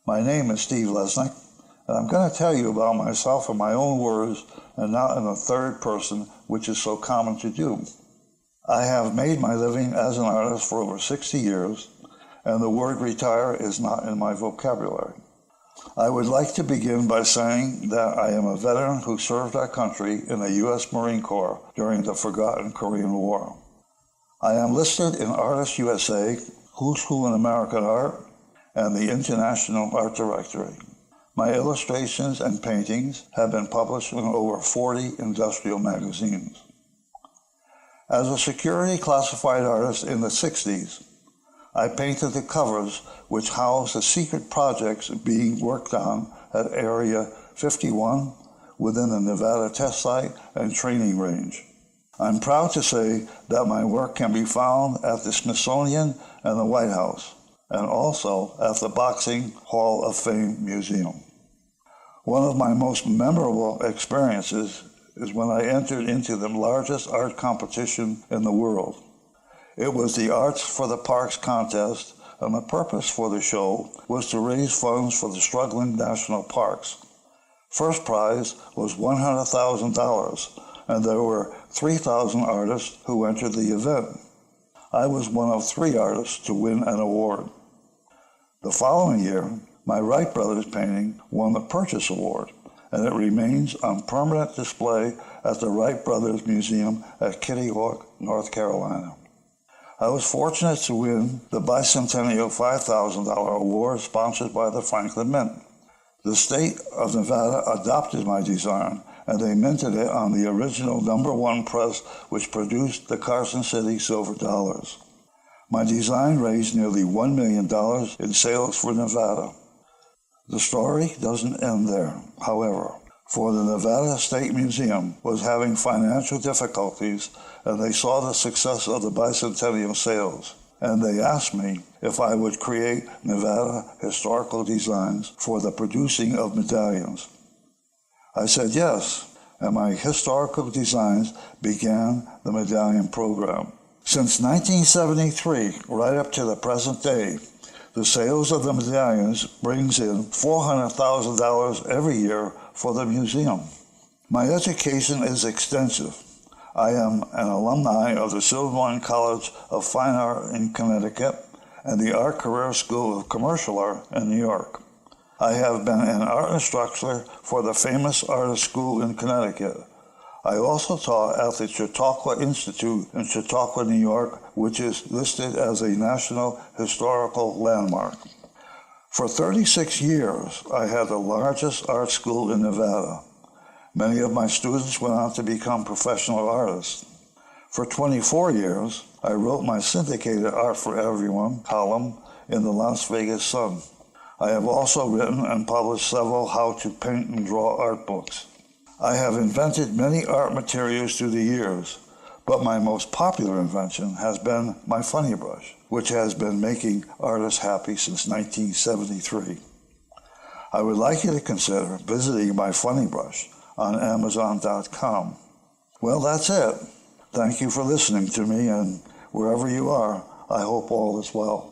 My name is Steve Lesnick, and I'm going to tell you about myself in my own words and not in the third person, which is so common to do. I have made my living as an artist for over 60 years, and the word retire is not in my vocabulary. I would like to begin by saying that I am a veteran who served our country in the U.S. Marine Corps during the forgotten Korean War. I am listed in Artists USA, Who's Who in American Art, and the International Art Directory. My illustrations and paintings have been published in over 40 industrial magazines. As a security classified artist in the 60s, I painted the covers which house the secret projects being worked on at Area 51 within the Nevada test site and training range. I'm proud to say that my work can be found at the Smithsonian and the White House, and also at the Boxing Hall of Fame Museum. One of my most memorable experiences is when I entered into the largest art competition in the world. It was the Arts for the Parks contest, and the purpose for the show was to raise funds for the struggling national parks. First prize was $100,000, and there were 3,000 artists who entered the event. I was one of 3 artists to win an award. The following year, my Wright Brothers painting won the Purchase Award, and it remains on permanent display at the Wright Brothers Museum at Kitty Hawk, North Carolina. I was fortunate to win the Bicentennial $5,000 award sponsored by the Franklin Mint. The state of Nevada adopted my design, and they minted it on the original #1 press which produced the Carson City silver dollars. My design raised nearly $1 million in sales for Nevada. The story doesn't end there, however, for the Nevada State Museum was having financial difficulties, and they saw the success of the bicentennial sales, and they asked me if I would create Nevada historical designs for the producing of medallions. I said yes, and my historical designs began the medallion program. Since 1973, right up to the present day, the sales of the medallions brings in $400,000 every year for the museum. My education is extensive. I am an alumni of the Silvermine College of Fine Art in Connecticut and the Art Career School of Commercial Art in New York. I have been an art instructor for the famous Artist School in Connecticut. I also taught at the Chautauqua Institute in Chautauqua, New York, which is listed as a National Historical Landmark. For 36 years, I had the largest art school in Nevada. Many of my students went on to become professional artists. For 24 years, I wrote my syndicated Art for Everyone column in the Las Vegas Sun. I have also written and published several how to paint and draw art books. I have invented many art materials through the years, but my most popular invention has been my funny brush, which has been making artists happy since 1973. I would like you to consider visiting my funny brush on Amazon.com. Well, that's it. Thank you for listening to me, and wherever you are, I hope all is well.